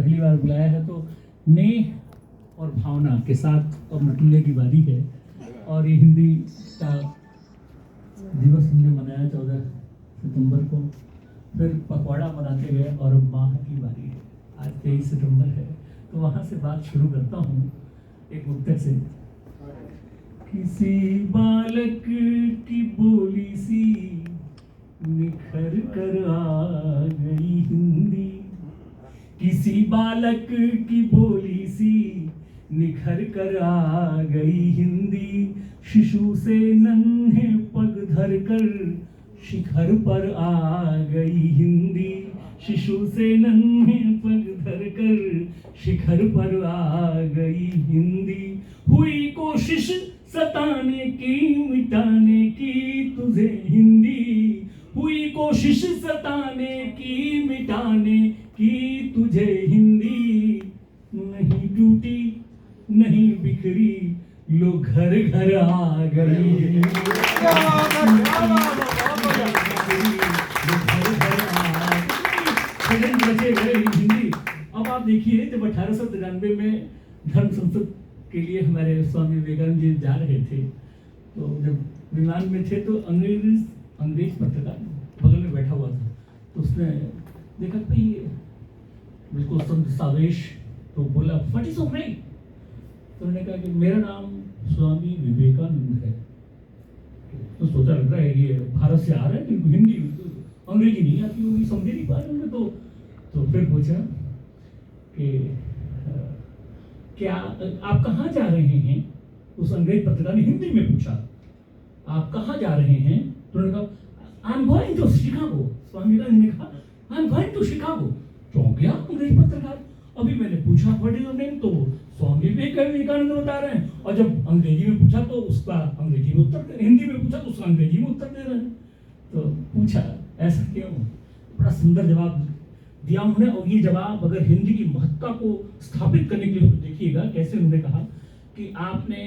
पहली बार बुलाया है तो नेह और भावना के साथ और नटुल्य की बारी है। और ये हिंदी का दिवस हमने मनाया 14 सितंबर को, फिर पखवाड़ा मनाते गए और अब माह की बारी है। आज 23 सितंबर है, तो वहाँ से बात शुरू करता हूँ एक मुक्तक से। किसी बालक की बोली सी निखर कर आ गई हिंदी, किसी बालक की बोली सी निखर कर आ गई हिंदी, शिशु से नन्हे पग धर कर शिखर पर आ गई हिंदी, शिशु से नन्हे पग धर कर शिखर पर आ गई हिंदी। हुई कोशिश सताने की मिटाने की तुझे हिंदी, हुई कोशिश सताने की मिटाने की तुझे हिंदी, नहीं टूटी नहीं बिखरी लो घर घर आ गई। हिंदी। अब आप देखिए, जब 1893 में धर्म संसद के लिए हमारे स्वामी विवेकानंद जी जा रहे थे, तो जब विमान में थे तो अंग्रेज पत्रकार बगल में बैठा हुआ था, तो उसने देखा भाई बिल्कुल सावेश, तो बोला व्हाट इज योर नेम? तो उन्होंने कहा कि मेरा नाम स्वामी विवेकानंद है। तो सोचा लग रहा है ये भारत से आ रहा है, क्योंकि हिंदी अंग्रेजी नहीं आती होगी, समझ नहीं पा रहे होंगे। तो फिर पूछा कि क्या आप कहाँ जा रहे हैं? उस अंग्रेज पत्रकार ने हिंदी में पूछा आप कहाँ जा रहे हैं? तो उन्होंने कहा I am going to Chicago. Swami Vivekananda ने कहा I am going to Chicago. चौंक गया अंग्रेज पत्रकार। अभी मैंने पूछा व्हाट इज योर नेम, तो स्वामी विवेकानंद बता रहे हैं, और जब अंग्रेजी में पूछा तो उसका अंग्रेजी में उत्तर, हिंदी में पूछा तो उसका अंग्रेजी में उत्तर दे रहे हैं। तो पूछा ऐसा क्यों? बड़ा सुंदर जवाब दिया उन्होंने। और ये जवाब अगर हिंदी की महत्ता को स्थापित करने के लिए देखिएगा कैसे उन्होंने कहा कि आपने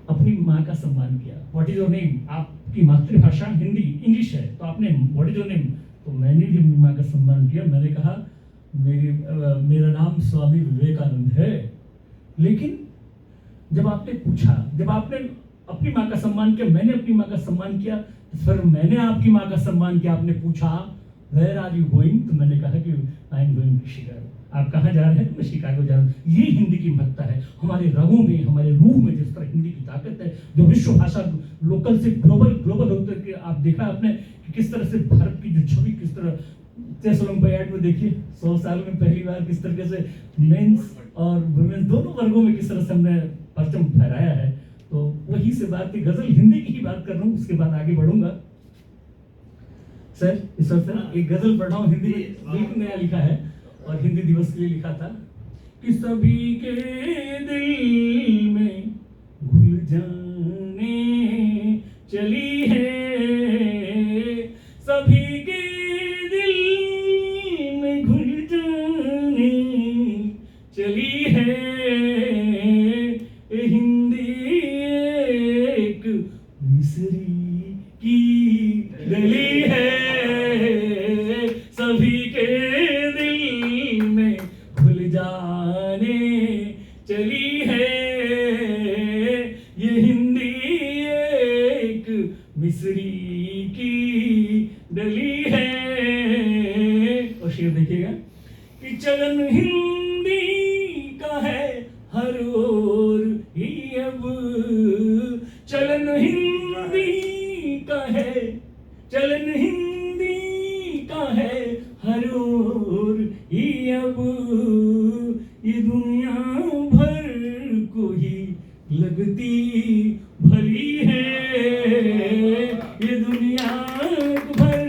अपनी माँ का सम्मान किया। What is your name? आपकी मातृभाषा हिंदी इंग्लिश है, तो आपने व्हाट इज योर नेम, तो मैंने भी अपनी माँ का सम्मान किया। मैंने कहा मेरा नाम स्वामी विवेकानंद है। लेकिन जब आपने पूछा, जब आपने अपनी माँ का सम्मान किया, मैंने अपनी माँ का सम्मान किया, तो फिर मैंने आपकी माँ का सम्मान किया। आपने पूछा वेयर आर यू गोइंग, तो मैंने कहा कि I am going to Chicago. आप कहाँ जा रहे हैं? तो मैं शिकागो जा रहा हूँ। ये हिंदी की महत्ता है। हमारे रगों में, हमारे रूह में जिस तरह हिंदी की ताकत है, जो विश्व भाषा लोकल से ग्लोबल होते कि आप देखा आपने कि किस तरह से भारत की जो छवि किस तरह चेस ओलंपियाड में देखिए 100 साल में पहली बार किस तरीके से मेंस और वुमेन्स दोनों वर्गों में किस तरह से हमने परचम फहराया है। तो वही से बात की, गजल हिंदी की ही बात कर रहा हूँ, उसके बाद आगे बढ़ूंगा। सर इस वक्त एक गजल पढ़ रहा हूँ, हिंदी में बिल्कुल नया लिखा है और हिंदी दिवस के लिए लिखा था कि सभी के दिल में घुल जाने चली है, सभी के दिल में घुल जाने चली है, हिंदी एक मिसरी की गली है, सभी के दिल में घुल जाने चली है, ये हिंदी एक मिसरी की डली है। और शेर देखिएगा कि चलन हिंदी का है हर ओर ही अब, चलन हिंदी का है, चलन हिंदी का है हर ओर ही अब, ये दुनिया भर को ही लगती भली है, ये दुनिया भर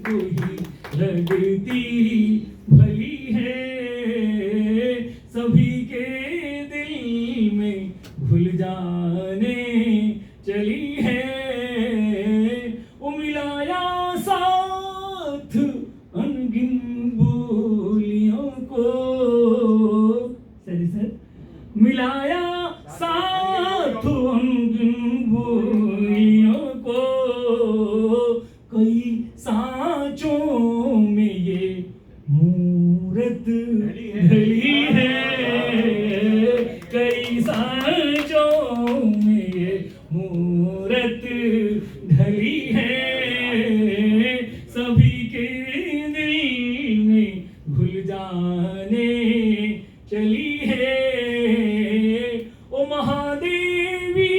को ही लगती भली है, सभी के दिल में घुल जाने चली है, वो मिलाया साथ अनगिन बोलियों को, सर मिलाया साथ अनगिन बोलियों को, कई सांचों में ये मूरत ढली है, कई सांचों में ये मूरत ढली है, सभी के दिल में घुल जाने चली है। ओ महादेवी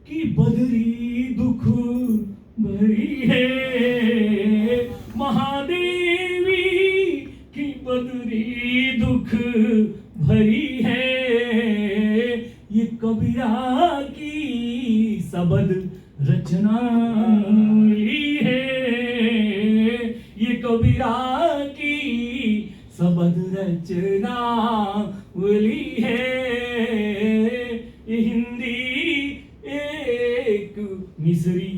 की बदरी दुख भरी है, महादेवी की बदरी दुख भरी है, ये कबीरा की सबद रचना है, ये कबीरा की सबद रचना बोली है। ये हिंदी एक मिस्री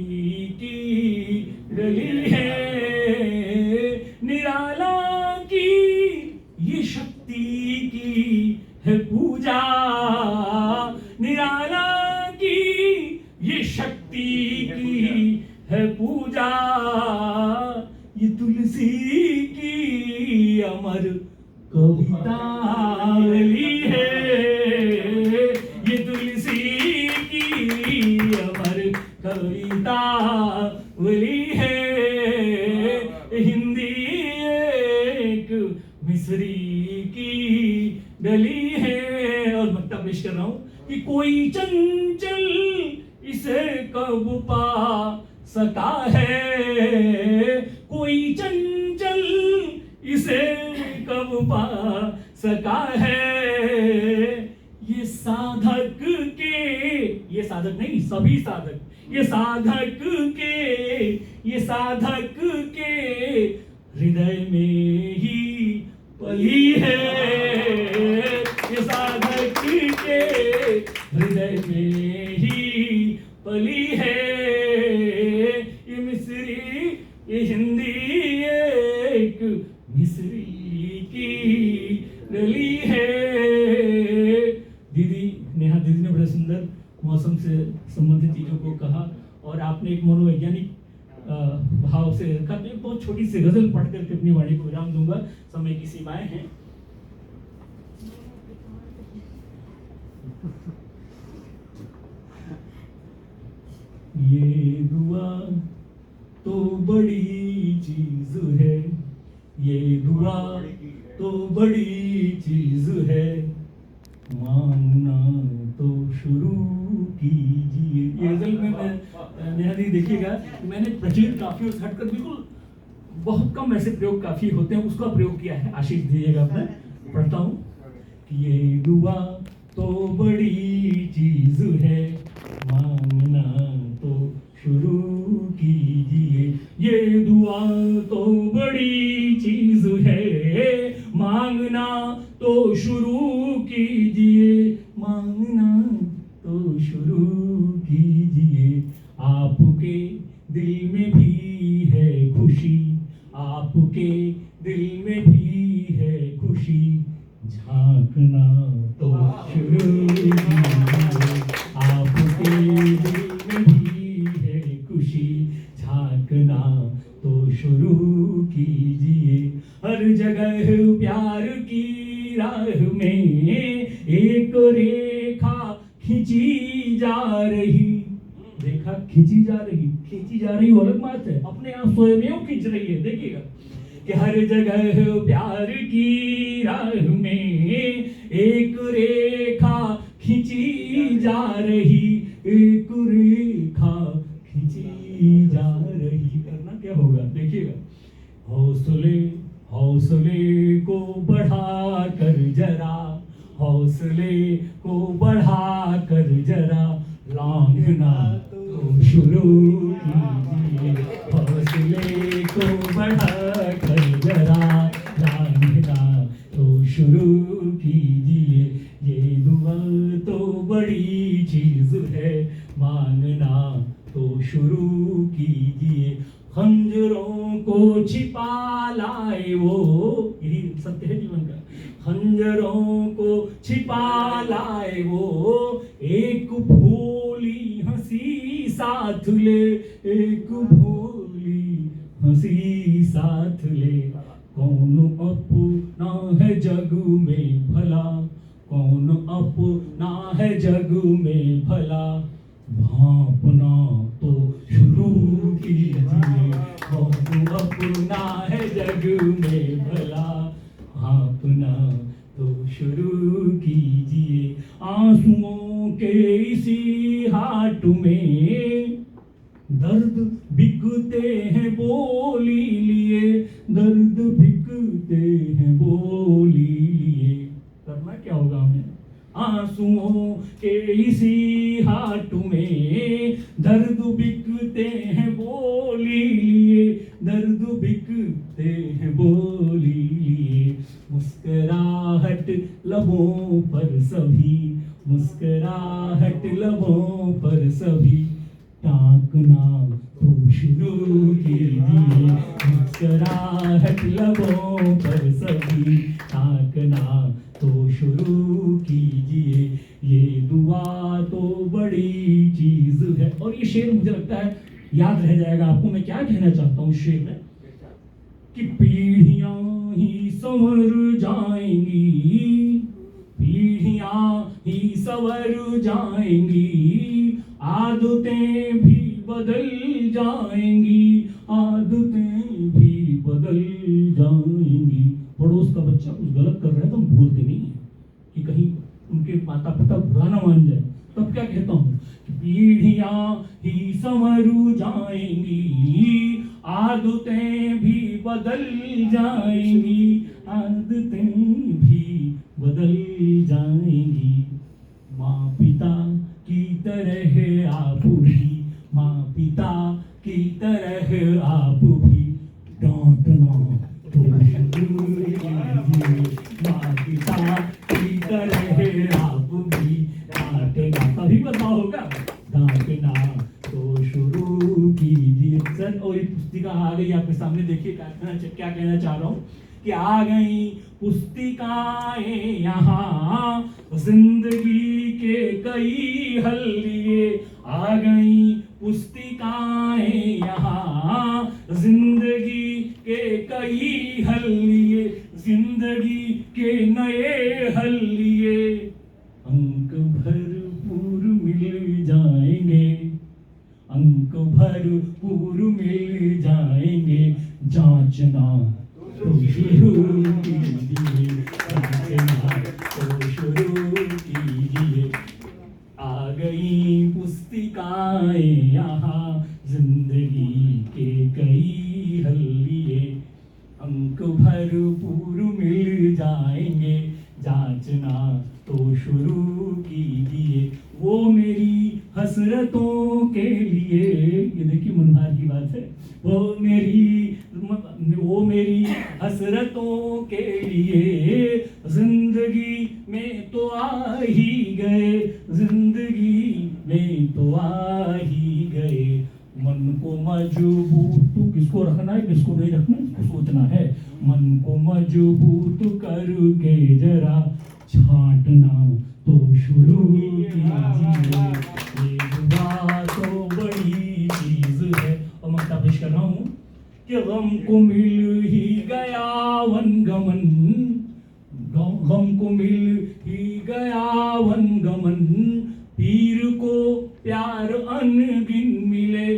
की गली है, निराला की ये शक्ति की है पूजा, निराला की ये शक्ति की है पूजा, ये तुलसी की अमर कविता है, ये तुलसी की अमर कविता है। हिंदी एक मिस्री की गली है। और मत्ता पेश कर रहा हूं कि कोई चंचल इसे कब पा सका है, कोई चंचल इसे कब पा सका है। ये साधक के, ये साधक नहीं सभी साधक, ये साधक के, ये साधक के हृदय में ही पली है, ये साधक के हृदय में ही पली है। ये मिस्री, ये हिंदी एक मिस्री की गली है। दीदी नेहा दीदी ने बड़े सुंदर मौसम से संबंधित चीजों को कहा, और आपने एक मनोवैज्ञानिक भाव से रखा। मैं एक बहुत छोटी सी गजल पढ़ करके अपनी वाणी को विराम दूंगा, समय की सीमाएं हैं। ये दुआ तो बड़ी चीज है, ये दुआ तो बड़ी चीज है, मांगना तो शुरू कीजिए। ये गजल में मैं नेहा दी देखिएगा, मैंने प्रचलित काफियों से हटकर बिल्कुल बहुत कम ऐसे प्रयोग काफी होते हैं, उसका प्रयोग किया है। आशीष दीजिएगा। मैं पढ़ता हूँ कि ये दुआ तो बड़ी चीज है, मांगना तो शुरू कीजिए। ये दुआ तो बड़ी चीज है, मांगना तो शुरू कीजिए, मांगना तो शुरू कीजिए। आपके दिल में भी है खुशी, आपके दिल में भी है खुशी, झांकना तो शुरू कीजिए। आपके दिल में भी है खुशी, झांकना तो शुरू कीजिए। हर जगह प्यार की राह में एक रेखा खींची जा रही, रेखा खींची जा रही वो अलग बात है, अपने आप स्वयं खींच रही है। देखिएगा कि हर जगह प्यार की राह में एक रेखा खींची जा रही, एक रेखा खींची जा रही। करना क्या होगा देखिएगा, हौसले को बढ़ा कर जरा, हौसले को बढ़ा कर जरा, लांघना तो शुरू कीजिए। हौसले को बढ़ा कर जरा, लांघना तो शुरू कीजिए। ये दुआ तो बड़ी चीज है, मांगना तो शुरू कीजिए। खंजरों को छिपा लाए वो, यही सत्य है जीवन का। खंजरों को छिपा लाए वो, एक भोली हंसी साथ ले, एक भोली हंसी साथ ले। कौन अपना है जग में भला, कौन अपना है जग में भला, भांपना तो शुरू कीजिए, कौन अपना है जग में भला, भांपना तो शुरू कीजिए। आंसुओं के इसी हाट में दर्द बिकते हैं बोली लिए, दर्द बिकते हैं बोली लिए। करना क्या होगा हमें? आंसुओं के इसी हाट में दर्द बिकते हैं बोली लिए, दर्द बिकते हैं बोली लिए। मुस्कुराहट लबों पर सभी, मुस्कुराहट लबों पर सभी, ताकना तो शुरू कीजिए, मुस्कुराहट लबों पर सभी, ताकना तो शुरू कीजिए। ये दुआ तो बड़ी चीज है। और ये शेर मुझे लगता है याद रह जाएगा आपको। मैं क्या कहना चाहता हूँ शेर में, कि पीढ़ियां ही संवर जाएंगी, पीढ़ियां ही संवर जाएंगी, आदतें भी बदल जाएंगी, आदतें भी बदल जाएंगी। पड़ोस का बच्चा कुछ गलत कर रहा है तो हम बोलते नहीं है कि कहीं उनके माता पिता बुरा ना मान जाए। तब क्या कहता हूँ, पीढ़ियां ही संवर जाएंगी, आदतें भी बदल जाएंगी, आदतें भी बदल जाएंगी। माँ पिता की तरह आप भी, माँ पिता की तरह आप भी, डांटना तो शुरू कीजिए, माँ पिता की तरह आप भी, डांटना कभी पता होगा, डांटना तो शुरू कीजिए। सर और ये पुस्तिका आ गई आपके सामने, देखिए क्या कहना चाह रहा हूँ, कि आ गई पुस्तिकाएं यहाँ, जिंदगी के कई हल लिए, आ गई पुस्तिकाएं यहाँ, जिंदगी के कई हल लिए, जिंदगी के नए हल लिए। अंक भरपूर मिल जाएंगे, अंक भरपूर मिल जाएंगे, जांचना तो शुरू कीजिए, जांचना तो शुरू कीजिए। आ गई पुस्तिकाएं यहाँ, जिंदगी के कई हल लिए, अंक भरपूर मिल जाएंगे, जांचना तो शुरू कीजिए। वो मेरी हसरतों के लिए, ये देखिए मनभार की बात है, वो मेरी हसरतों के लिए, जिंदगी में तो आ ही गए, जिंदगी में तो आ ही गए। मन को मजबूत किसको रखना है किसको नहीं रखना है सोचना है, मन को मजबूत करके जरा छांटना तो शुरू कीजिए। ये दुआ तो बड़ी चीज है। और मैं पेश कर रहा हूँ कि गम को मिल ही गया वनगमन, गम को मिल ही गया वनगमन, पीर को प्यार अनगिन मिले,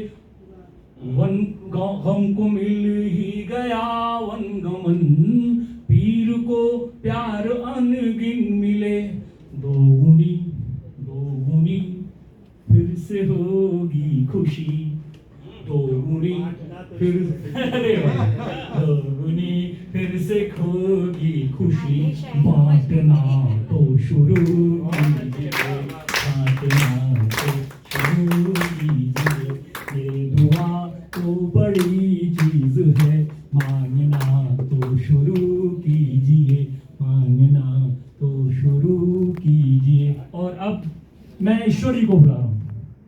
गम को मिल ही गया वनगमन, पीर को प्यार अनगिन मिले। दोगुनी दोगुनी फिर से होगी खुशी, दोगुनी फिर दोगुनी फिर से होगी खुशी, बांटना तो शुरू कीजिए, बांटना तो शुरू कीजिए। ये दुआ तो बड़ी चीज है, मांगना तो शुरू कीजिए, मांगना तो शुरू कीजिए। और अब मैं ईश्वर जी को बुला रहा हूँ,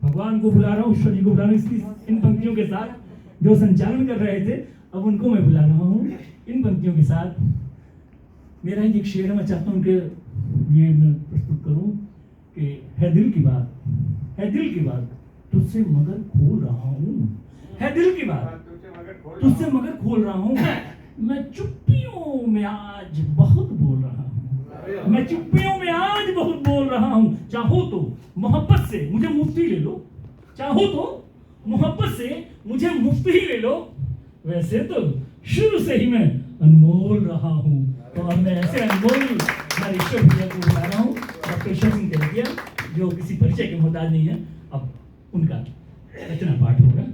भगवान को बुला रहा हूँ, ईश्वर जी को बुला रहा हूँ। इसकी इन पंक्तियों के साथ जो संचालन कर रहे थे, अब उनको मैं बुला रहा हूँ इन पंक्तियों के साथ। मेरा एक शेर है, मैं चाहता हूँ कि ये मैं प्रस्तुत करूँ कि है दिल की बात, है दिल की बात, तुझसे मगर खोल रहा हूँ, है दिल की बात तुझसे मगर खोल रहा हूँ, मैं चुप्पियों में आज बहुत बोल रहा हूँ, मैं चुप्पियों में आज बहुत बोल रहा हूँ। चाहो तो मोहब्बत से मुझे मुफ्ती ले लो, चाहो तो मोहब्बत से मुझे मुफ्ती ही ले लो, वैसे तो शुरू से ही मैं अनमोल रहा हूँ। और मैं ऐसे अनमोल हमारे ईश्वर भैया को बुला रहा हूँ, डॉक्टर ईश्वर सिंह तेलगिया, जो किसी परिचय के मोहताज नहीं है। अब उनका रचना पाठ होगा।